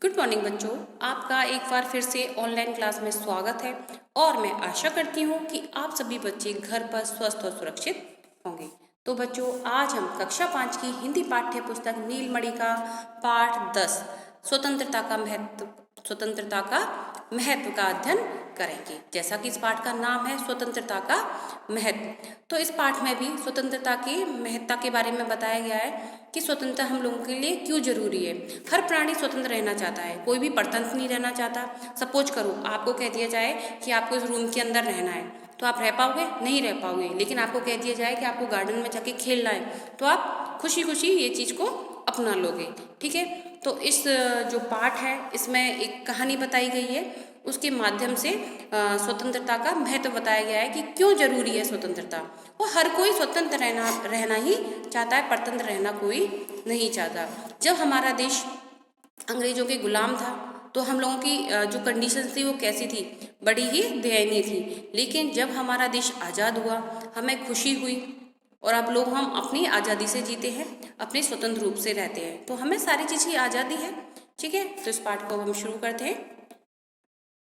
Good morning बच्चों, आपका एक बार फिर से ऑनलाइन क्लास में स्वागत है। और मैं आशा करती हूँ कि आप सभी बच्चे घर पर स्वस्थ और सुरक्षित होंगे। तो बच्चों, आज हम कक्षा 5 की हिंदी पाठ्य पुस्तक नीलमणि का पाठ 10 स्वतंत्रता का महत्व का अध्ययन करेंगे। जैसा कि इस पाठ का नाम है स्वतंत्रता का महत्व, तो इस पाठ में भी स्वतंत्रता की महत्ता के बारे में बताया गया है कि स्वतंत्रता हम लोगों के लिए क्यों जरूरी है। हर प्राणी स्वतंत्र रहना चाहता है, कोई भी परतंत्र नहीं रहना चाहता। सपोज करो आपको कह दिया जाए कि आपको इस रूम के अंदर रहना है, तो आप रह पाओगे? नहीं रह पाओगे। लेकिन आपको कह दिया जाए कि आपको गार्डन में जाके खेलना है, तो आप खुशी खुशी ये चीज़ को अपना लोगे। ठीक है, तो इस जो पाठ है इसमें एक कहानी बताई गई है, उसके माध्यम से स्वतंत्रता का महत्व बताया गया है कि क्यों जरूरी है स्वतंत्रता। और हर कोई स्वतंत्र रहना ही चाहता है, परतंत्र रहना कोई नहीं चाहता। जब हमारा देश अंग्रेजों के गुलाम था तो हम लोगों की जो कंडीशंस थी वो कैसी थी? बड़ी ही दयनीय थी। लेकिन जब हमारा देश आज़ाद हुआ, हमें खुशी हुई और अब लोग हम अपनी आज़ादी से जीते हैं, अपने स्वतंत्र रूप से रहते हैं, तो हमें सारी चीज़ की आज़ादी है। ठीक है, तो इस पाठ को हम शुरू करते हैं।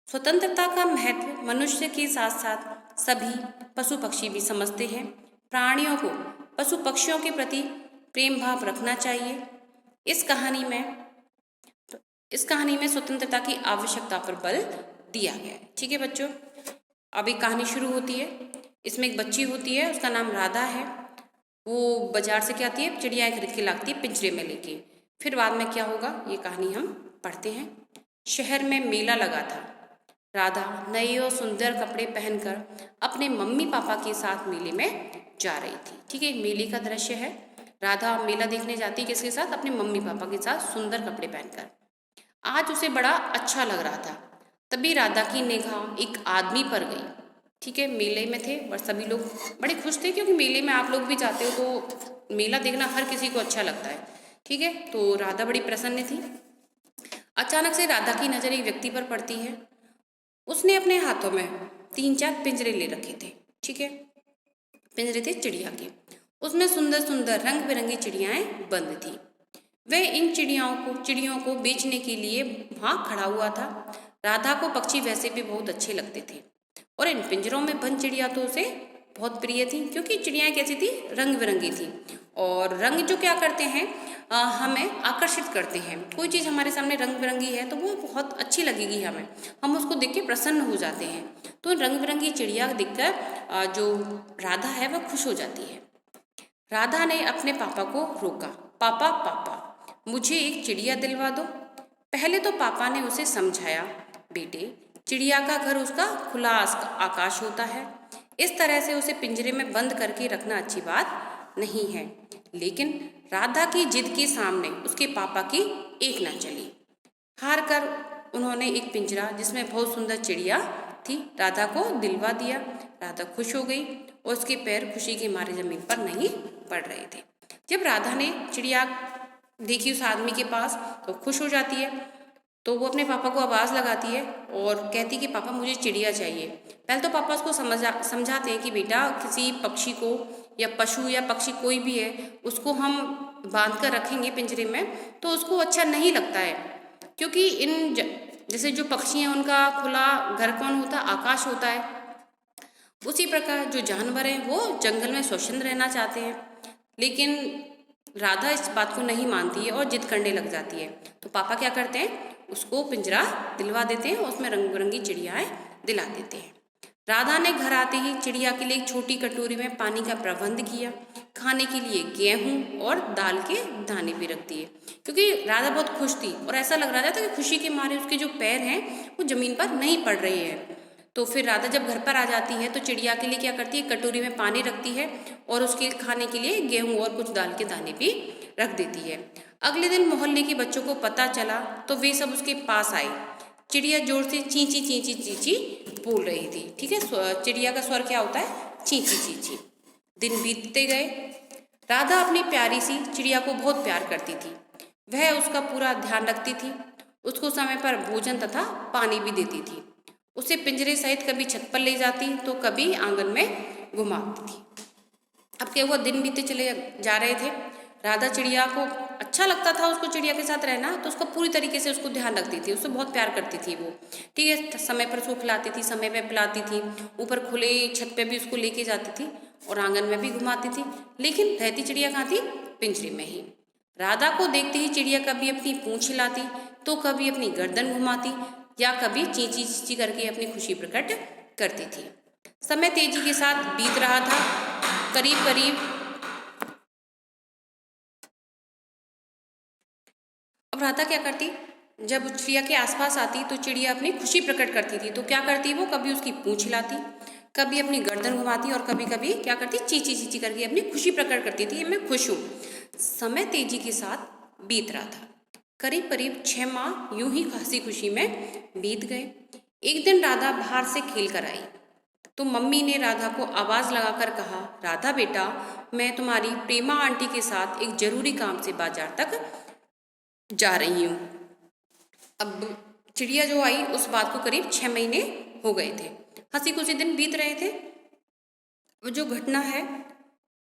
स्वतंत्रता का महत्व मनुष्य के साथ साथ सभी पशु पक्षी भी समझते हैं। प्राणियों को पशु पक्षियों के प्रति प्रेम भाव रखना चाहिए। इस कहानी में स्वतंत्रता की आवश्यकता पर बल दिया गया है। ठीक है बच्चों, अब एक कहानी शुरू होती है। इसमें एक बच्ची होती है, उसका नाम राधा है। वो बाजार से क्या आती है? चिड़िया खरीद के लाती है पिंजरे में लेके। फिर बाद में क्या होगा ये कहानी हम पढ़ते हैं। शहर में मेला लगा था। राधा नए और सुंदर कपड़े पहनकर अपने मम्मी पापा के साथ मेले में जा रही थी। ठीक है, मेले का दृश्य है। राधा मेला देखने जाती है किसके साथ? अपने मम्मी पापा के साथ, सुंदर कपड़े पहनकर। आज उसे बड़ा अच्छा लग रहा था। तभी राधा की निगाह एक आदमी पर गई। ठीक है, मेले में थे और सभी लोग बड़े खुश थे, क्योंकि मेले में आप लोग भी जाते हो तो मेला देखना हर किसी को अच्छा लगता है। ठीक है, तो राधा बड़ी प्रसन्न थी। अचानक से राधा की नज़र एक व्यक्ति पर पड़ती है। उसने अपने हाथों में 3-4 पिंजरे ले रखे थे। ठीक है, पिंजरे थे चिड़िया के। उसमें सुंदर सुंदर रंग बिरंगी चिड़ियाएं बंद थी। वह इन चिड़ियों को बेचने के लिए वहां खड़ा हुआ था। राधा को पक्षी वैसे भी बहुत अच्छे लगते थे और इन पिंजरों में बंद चिड़िया तो उसे बहुत प्रिय थी, क्योंकि चिड़ियाएं कैसी थी? रंग बिरंगी थी। और रंग जो क्या करते हैं, हमें आकर्षित करते हैं। कोई चीज़ हमारे सामने रंग बिरंगी है तो वो बहुत अच्छी लगेगी हमें, हम उसको देख के प्रसन्न हो जाते हैं। तो रंग बिरंगी चिड़िया देखकर जो राधा है वह खुश हो जाती है। राधा ने अपने पापा को रोका। पापा पापा, मुझे एक चिड़िया दिलवा दो। पहले तो पापा ने उसे समझाया, बेटे चिड़िया का घर उसका खुला आकाश होता है, इस तरह से उसे पिंजरे में बंद करके रखना अच्छी बात नहीं है। लेकिन राधा की जिद के सामने उसके पापा की एक ना चली। हार कर उन्होंने एक पिंजरा जिसमें बहुत सुंदर चिड़िया थी राधा को दिलवा दिया। राधा खुश हो गई और उसके पैर खुशी के मारे जमीन पर नहीं पड़ रहे थे। जब राधा ने चिड़िया देखी उस आदमी के पास तो खुश हो जाती है। तो वो अपने पापा को आवाज़ लगाती है और कहती कि पापा मुझे चिड़िया चाहिए। पहले तो पापा उसको समझाते हैं कि बेटा किसी पक्षी को या पशु या पक्षी कोई भी है उसको हम बांध कर रखेंगे पिंजरे में तो उसको अच्छा नहीं लगता है, क्योंकि जैसे जो पक्षी हैं उनका खुला घर कौन होता? आकाश होता है। उसी प्रकार जो जानवर हैं वो जंगल में स्वच्छंद रहना चाहते हैं। लेकिन राधा इस बात को नहीं मानती है और जिद करने लग जाती है। तो पापा क्या करते हैं? उसको पिंजरा दिलवा देते हैं, उसमें रंग बिरंगी चिड़ियाएं दिला देते हैं। राधा ने घर आते ही चिड़िया के लिए एक छोटी कटोरी में पानी का प्रबंध किया। खाने के लिए गेहूं और दाल के दाने भी रख दिए, क्योंकि राधा बहुत खुश थी और ऐसा लग रहा था कि खुशी के मारे उसके जो पैर हैं वो जमीन पर नहीं पड़ रहे हैं। तो फिर राधा जब घर पर आ जाती है तो चिड़िया के लिए क्या करती है? कटोरी में पानी रखती है और उसके खाने के लिए गेहूं और कुछ दाल के दाने भी रख देती है। अगले दिन मोहल्ले के बच्चों को पता चला तो वे सब उसके पास आए। चिड़िया जोर से चींची चींची चींची बोल रही थी। ठीक है, चिड़िया का स्वर क्या होता है? चींची चींची। दिन बीतते गए। राधा अपनी प्यारी सी चिड़िया को बहुत प्यार करती थी। वह उसका पूरा ध्यान रखती थी, उसको समय पर भोजन तथा पानी भी देती थी। उसे पिंजरे सहित कभी छत पर ले जाती तो कभी आंगन में घुमाती थी। अब क्या हुआ? दिन बीते चले जा रहे थे। राधा चिड़िया को अच्छा लगता था उसको चिड़िया के साथ रहना, तो उसका पूरी तरीके से उसको ध्यान रखती थी, उससे बहुत प्यार करती थी वो। ठीक है, समय पर उसको खिलाती थी, समय पे पिलाती थी, ऊपर खुले छत पे भी उसको लेके जाती थी और आंगन में भी घुमाती थी। लेकिन रहती चिड़िया कहाँ थी? पिंजरे में ही। राधा को देखते ही चिड़िया कभी अपनी पूंछ हिलाती, तो कभी अपनी गर्दन घुमाती, या कभी चींची चींची करके अपनी खुशी प्रकट करती थी। समय तेजी के साथ बीत रहा था। करीब करीब अब राधा क्या करती? जब चिड़िया के आसपास आती तो चिड़िया अपनी खुशी प्रकट करती थी, तो क्या करती वो? कभी उसकी पूंछ हिलाती, कभी अपनी गर्दन घुमाती और कभी कभी क्या करती? चींची चींची करके अपनी खुशी प्रकट करती थी, मैं खुश हूँ। समय तेजी के साथ बीत रहा था। करीब करीब 6 माह यूं ही हंसी खुशी में बीत गए। एक दिन राधा बाहर से खेल कर आई तो मम्मी ने राधा को आवाज लगाकर कहा, राधा बेटा, मैं तुम्हारी प्रेमा आंटी के साथ एक जरूरी काम से बाजार तक जा रही हूँ। अब चिड़िया जो आई उस बात को करीब 6 महीने हो गए थे, हंसी खुशी दिन बीत रहे थे। वो जो घटना है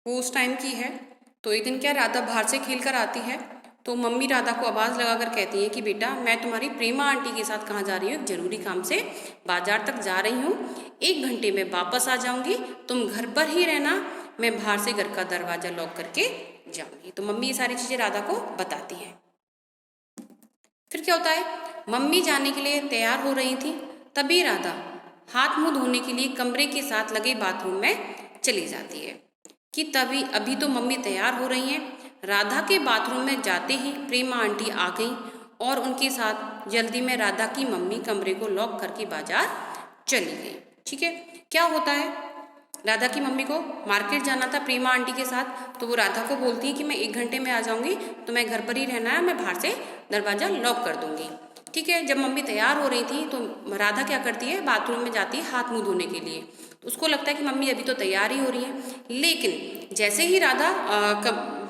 वो उस टाइम की है। तो एक दिन क्या, राधा बाहर से खेल कर आती है तो मम्मी राधा को आवाज़ लगाकर कहती है कि बेटा, मैं तुम्हारी प्रेमा आंटी के साथ कहाँ जा रही हूँ? एक जरूरी काम से बाजार तक जा रही हूँ, 1 घंटे में वापस आ जाऊंगी, तुम घर पर ही रहना, मैं बाहर से घर का दरवाजा लॉक करके जाऊंगी। तो मम्मी ये सारी चीज़ें राधा को बताती हैं। फिर क्या होता है, मम्मी जाने के लिए तैयार हो रही थी, तभी राधा हाथ मुंह धोने के लिए कमरे के साथ लगे बाथरूम में चली जाती है। कि तभी अभी तो मम्मी तैयार हो रही हैं, राधा के बाथरूम में जाते ही प्रेमा आंटी आ गई और उनके साथ जल्दी में राधा की मम्मी कमरे को लॉक करके बाजार चली गई। ठीक है, क्या होता है, राधा की मम्मी को मार्केट जाना था प्रेमा आंटी के साथ, तो वो राधा को बोलती है कि मैं 1 घंटे में आ जाऊंगी, तो मैं घर पर ही रहना है, मैं बाहर से दरवाजा लॉक कर दूंगी। ठीक है, जब मम्मी तैयार हो रही थी तो राधा क्या करती है, बाथरूम में जाती है हाथ मुंह धोने के लिए। तो उसको लगता है कि मम्मी अभी तो तैयार ही हो रही है, लेकिन जैसे ही राधा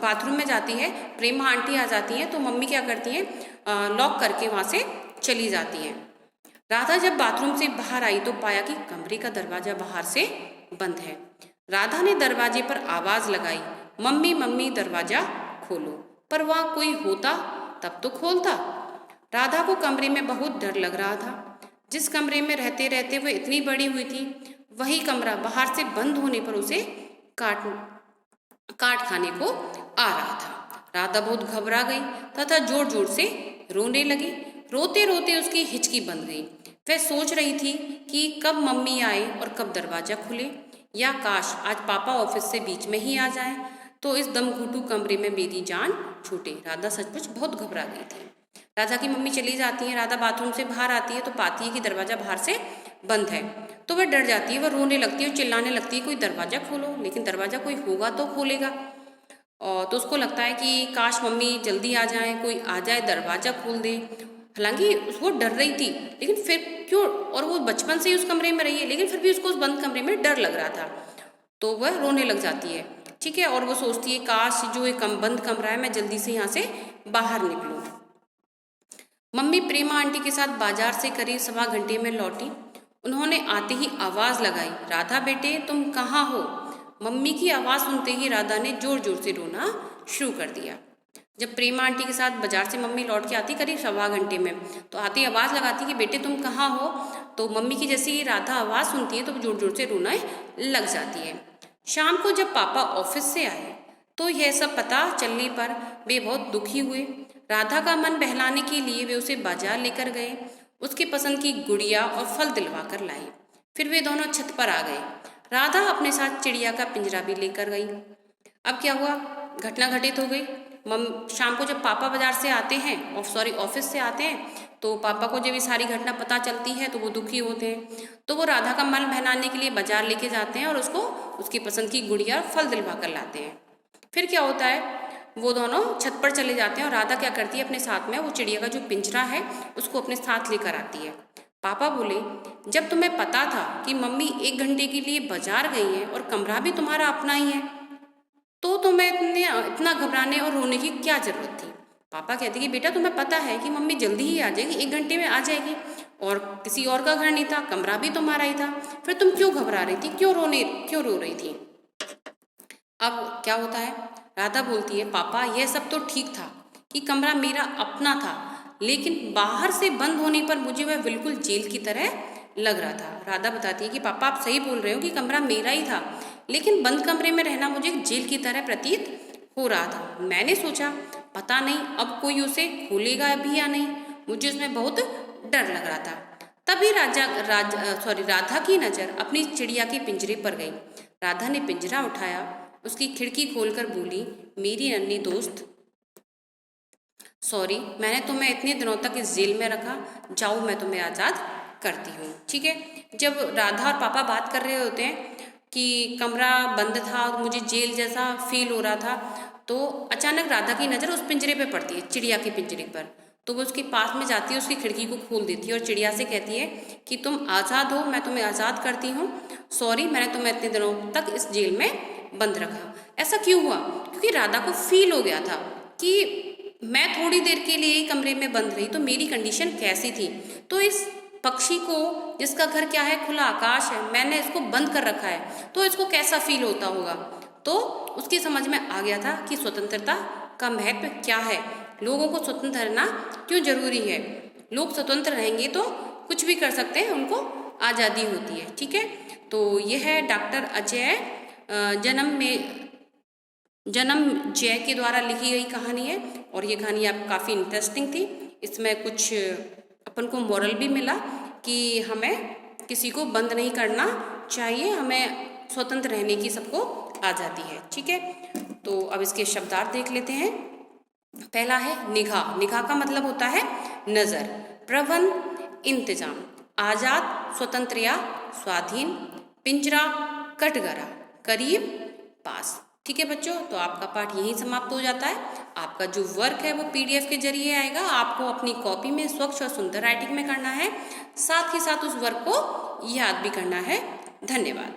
बाथरूम में जाती है, प्रेमा आंटी आ जाती हैं, तो मम्मी क्या करती हैं, लॉक करके वहाँ से चली जाती हैं। राधा जब बाथरूम से बाहर आई तो पाया कि कमरे का दरवाजा बाहर से बंद है। राधा ने दरवाजे पर आवाज लगाई, मम्मी मम्मी दरवाजा खोलो, पर वहाँ कोई होता तब तो खोलता। राधा को कमरे में बहुत डर लग रहा था। जिस कमरे में रहते रहते वह इतनी बड़ी हुई थी, वही कमरा बाहर से बंद होने पर उसे काट खाने को आ रहा था। राधा बहुत घबरा गई तथा जोर जोर से रोने लगी। रोते रोते उसकी हिचकी बंद गई। वह सोच रही थी कि कब मम्मी आए और कब दरवाजा खुले, या काश आज पापा ऑफिस से बीच में ही आ जाए तो इस दम घुटू कमरे में मेरी जान छूटे। राधा सचमुच बहुत घबरा गई थी। राधा की मम्मी चली जाती है, राधा बाथरूम से बाहर आती है तो पाती है कि दरवाजा बाहर से बंद है। तो वह डर जाती है, वह रोने लगती है और चिल्लाने लगती है, कोई दरवाजा खोलो, लेकिन दरवाजा कोई होगा तो खोलेगा। और तो उसको लगता है कि काश मम्मी जल्दी आ जाए, कोई आ जाए दरवाजा खोल दे। हालांकि वो डर रही थी, लेकिन फिर क्यों, और वो बचपन से ही उस कमरे में रही है, लेकिन फिर भी उसको उस बंद कमरे में डर लग रहा था, तो वह रोने लग जाती है। ठीक है, और वो सोचती है काश जो एक बंद कमरा है मैं जल्दी से यहाँ से बाहर निकलूँ। मम्मी प्रेमा आंटी के साथ बाजार से करीब 1.25 घंटे में लौटी। उन्होंने आते ही आवाज लगाई, राधा बेटे तुम कहाँ हो? मम्मी की आवाज सुनते ही राधा ने जोर जोर से रोना शुरू कर दिया। जब प्रेमा आंटी के साथ बाजार से मम्मी लौट के आती करीब 1.25 घंटे में, तो आती आवाज लगाती कि बेटे तुम कहाँ हो? तो मम्मी की जैसे ही राधा आवाज सुनती है तो जोर जोर से रोना लग जाती है। शाम को जब पापा ऑफिस से आए तो यह सब पता चलने पर वे बहुत दुखी हुए। राधा का मन बहलाने के लिए वे उसे बाजार लेकर गए, उसकी पसंद की गुड़िया और फल दिलवा कर लाई। फिर वे दोनों छत पर आ गए। राधा अपने साथ चिड़िया का पिंजरा भी लेकर गई। अब क्या हुआ, घटना घटित हो गई। शाम को जब पापा बाजार से आते हैं, ऑफिस से आते हैं, तो पापा को जब ये सारी घटना पता चलती है तो वो दुखी होते हैं। तो वो राधा का मन बहलाने के लिए बाजार लेके जाते हैं और उसको उसकी पसंद की गुड़िया और फल दिलवा कर लाते हैं। फिर क्या होता है, वो दोनों छत पर चले जाते हैं और राधा क्या करती है, अपने साथ में वो चिड़िया का जो पिंजरा है उसको अपने साथ लेकर आती है। पापा बोले, जब तुम्हें पता था कि मम्मी 1 घंटे के लिए बाजार गई है और कमरा भी तुम्हारा अपना ही है, तो तुम्हें इतना घबराने और रोने की क्या जरूरत थी? पापा कहते कि बेटा तुम्हें पता है कि मम्मी जल्दी ही आ जाएगी, 1 घंटे में आ जाएगी, और किसी और का घर नहीं था, कमरा भी तुम्हारा ही था, फिर तुम क्यों घबरा रही थी, क्यों रो रही थी? अब क्या होता है, राधा बोलती है, पापा यह सब तो ठीक था कि कमरा मेरा अपना था, लेकिन बाहर से बंद होने पर मुझे वह बिल्कुल जेल की तरह लग रहा था। राधा बताती है कि पापा आप सही बोल रहे हो कि कमरा मेरा ही था, लेकिन बंद कमरे में रहना मुझे जेल की तरह प्रतीत हो रहा था। मैंने सोचा पता नहीं अब कोई उसे खोलेगा भी या नहीं, मुझे उसमें बहुत डर लग रहा था। तभी राधा की नज़र अपनी चिड़िया के पिंजरे पर गई। राधा ने पिंजरा उठाया, उसकी खिड़की खोलकर बोली, मेरी नन्ही दोस्त, सॉरी मैंने तुम्हें इतने दिनों तक इस जेल में रखा, जाओ मैं तुम्हें आज़ाद करती हूँ। ठीक है, जब राधा और पापा बात कर रहे होते हैं कि कमरा बंद था, मुझे जेल जैसा फील हो रहा था, तो अचानक राधा की नज़र उस पिंजरे पे पड़ती है, चिड़िया के पिंजरे पर। तो वो उसके पास में जाती है, उसकी खिड़की को खोल देती है और चिड़िया से कहती है कि तुम आज़ाद हो, मैं तुम्हें आज़ाद करती हूँ, सॉरी मैंने तुम्हें इतने दिनों तक इस जेल में बंद रखा। ऐसा क्यों हुआ? क्योंकि राधा को फील हो गया था कि मैं थोड़ी देर के लिए ही कमरे में बंद रही तो मेरी कंडीशन कैसी थी, तो इस पक्षी को जिसका घर क्या है, खुला आकाश है, मैंने इसको बंद कर रखा है, तो इसको कैसा फील होता होगा। तो उसकी समझ में आ गया था कि स्वतंत्रता का महत्व क्या है, लोगों को स्वतंत्र रहना क्यों जरूरी है। लोग स्वतंत्र रहेंगे तो कुछ भी कर सकते हैं, उनको आज़ादी होती है। ठीक है, तो यह है डॉक्टर अजय जन्मेजय के द्वारा लिखी गई कहानी है, और ये कहानी आप काफ़ी इंटरेस्टिंग थी। इसमें कुछ अपन को मॉरल भी मिला कि हमें किसी को बंद नहीं करना चाहिए, हमें स्वतंत्र रहने की सबको आज़ादी है। ठीक है, तो अब इसके शब्दार्थ देख लेते हैं। पहला है निगाह। निगाह का मतलब होता है नज़र। प्रबंध, इंतजाम। आज़ाद, स्वतंत्र या स्वाधीन। पिंजरा, कटघरा। करीब, पास। ठीक है बच्चों, तो आपका पाठ यहीं समाप्त हो जाता है। आपका जो वर्क है वो PDF के जरिए आएगा, आपको अपनी कॉपी में स्वच्छ और सुंदर राइटिंग में करना है, साथ ही साथ उस वर्क को याद भी करना है। धन्यवाद।